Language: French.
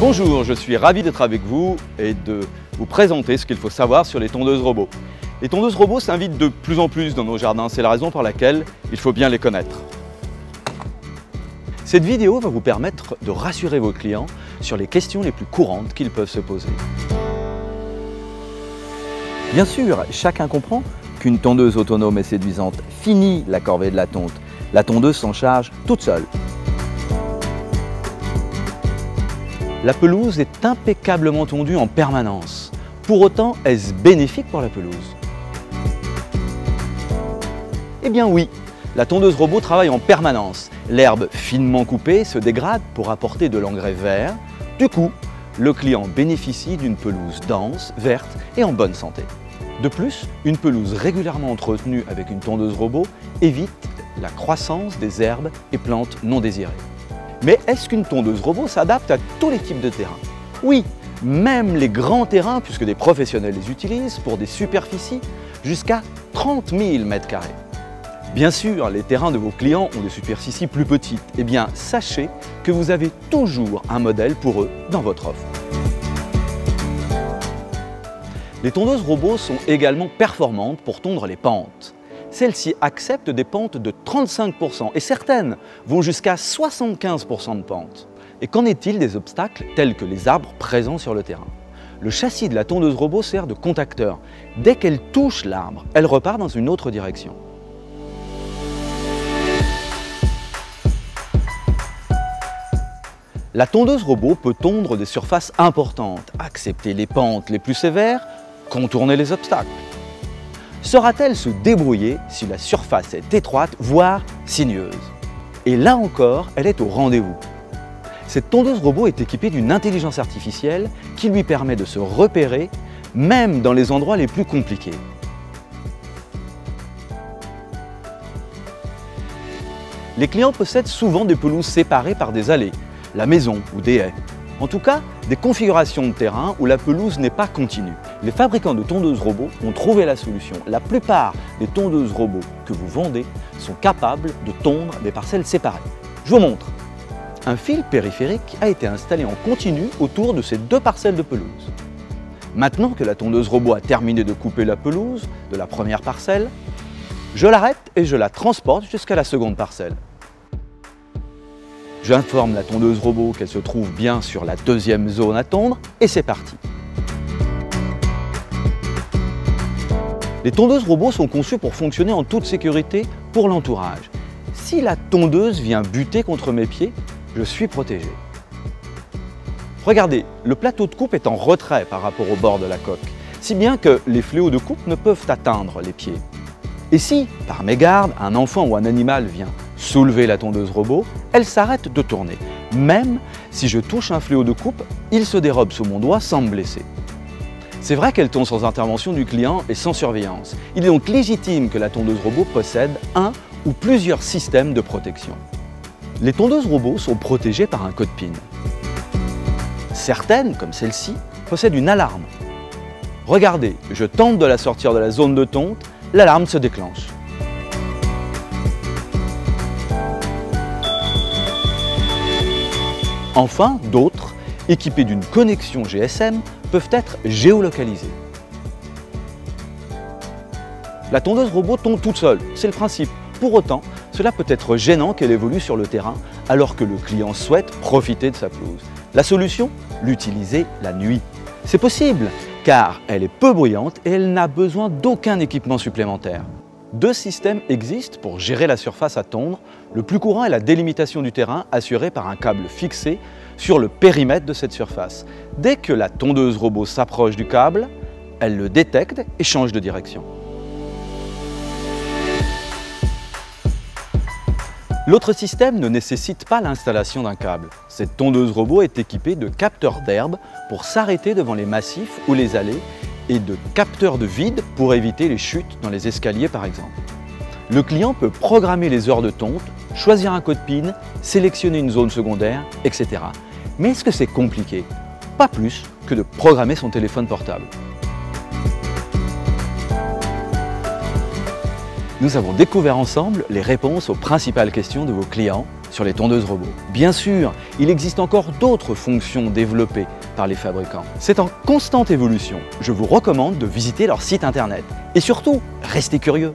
Bonjour, je suis ravi d'être avec vous et de vous présenter ce qu'il faut savoir sur les tondeuses robots. Les tondeuses robots s'invitent de plus en plus dans nos jardins, c'est la raison pour laquelle il faut bien les connaître. Cette vidéo va vous permettre de rassurer vos clients sur les questions les plus courantes qu'ils peuvent se poser. Bien sûr, chacun comprend qu'une tondeuse autonome et séduisante finit la corvée de la tonte. La tondeuse s'en charge toute seule. La pelouse est impeccablement tondue en permanence. Pour autant, est-ce bénéfique pour la pelouse? Eh bien oui, la tondeuse robot travaille en permanence. L'herbe finement coupée se dégrade pour apporter de l'engrais vert. Du coup, le client bénéficie d'une pelouse dense, verte et en bonne santé. De plus, une pelouse régulièrement entretenue avec une tondeuse robot évite la croissance des herbes et plantes non désirées. Mais est-ce qu'une tondeuse robot s'adapte à tous les types de terrains? Oui, même les grands terrains, puisque des professionnels les utilisent pour des superficies jusqu'à 30 000 m². Bien sûr, les terrains de vos clients ont des superficies plus petites. Eh bien, sachez que vous avez toujours un modèle pour eux dans votre offre. Les tondeuses robots sont également performantes pour tondre les pentes. Celles-ci acceptent des pentes de 35% et certaines vont jusqu'à 75% de pente. Et qu'en est-il des obstacles tels que les arbres présents sur le terrain? Le châssis de la tondeuse robot sert de contacteur. Dès qu'elle touche l'arbre, elle repart dans une autre direction. La tondeuse robot peut tondre des surfaces importantes, accepter les pentes les plus sévères, contourner les obstacles. Saura-t-elle se débrouiller si la surface est étroite, voire sinueuse? Et là encore, elle est au rendez-vous. Cette tondeuse robot est équipée d'une intelligence artificielle qui lui permet de se repérer, même dans les endroits les plus compliqués. Les clients possèdent souvent des pelouses séparées par des allées, la maison ou des haies. En tout cas, des configurations de terrain où la pelouse n'est pas continue. Les fabricants de tondeuses robots ont trouvé la solution. La plupart des tondeuses robots que vous vendez sont capables de tondre des parcelles séparées. Je vous montre. Un fil périphérique a été installé en continu autour de ces deux parcelles de pelouse. Maintenant que la tondeuse robot a terminé de couper la pelouse de la première parcelle, je l'arrête et je la transporte jusqu'à la seconde parcelle. J'informe la tondeuse robot qu'elle se trouve bien sur la deuxième zone à tondre et c'est parti. Les tondeuses robots sont conçues pour fonctionner en toute sécurité pour l'entourage. Si la tondeuse vient buter contre mes pieds, je suis protégé. Regardez, le plateau de coupe est en retrait par rapport au bord de la coque, si bien que les fléaux de coupe ne peuvent atteindre les pieds. Et si, par mégarde, un enfant ou un animal vient soulever la tondeuse robot, elle s'arrête de tourner. Même si je touche un fléau de coupe, il se dérobe sous mon doigt sans me blesser. C'est vrai qu'elle tombe sans intervention du client et sans surveillance. Il est donc légitime que la tondeuse robot possède un ou plusieurs systèmes de protection. Les tondeuses robots sont protégées par un code PIN. Certaines, comme celle-ci, possèdent une alarme. Regardez, je tente de la sortir de la zone de tonte, l'alarme se déclenche. Enfin, d'autres, équipés d'une connexion GSM, peuvent être géolocalisés. La tondeuse robot tombe toute seule, c'est le principe. Pour autant, cela peut être gênant qu'elle évolue sur le terrain alors que le client souhaite profiter de sa pelouse. La solution? L'utiliser la nuit. C'est possible, car elle est peu bruyante et elle n'a besoin d'aucun équipement supplémentaire. Deux systèmes existent pour gérer la surface à tondre. Le plus courant est la délimitation du terrain assurée par un câble fixé sur le périmètre de cette surface. Dès que la tondeuse robot s'approche du câble, elle le détecte et change de direction. L'autre système ne nécessite pas l'installation d'un câble. Cette tondeuse robot est équipée de capteurs d'herbe pour s'arrêter devant les massifs ou les allées et de capteurs de vide pour éviter les chutes dans les escaliers par exemple. Le client peut programmer les heures de tonte, choisir un code PIN, sélectionner une zone secondaire, etc. Mais est-ce que c'est compliqué? Pas plus que de programmer son téléphone portable. Nous avons découvert ensemble les réponses aux principales questions de vos clients sur les tondeuses robots. Bien sûr, il existe encore d'autres fonctions développées par les fabricants. C'est en constante évolution. Je vous recommande de visiter leur site internet. Et surtout, restez curieux.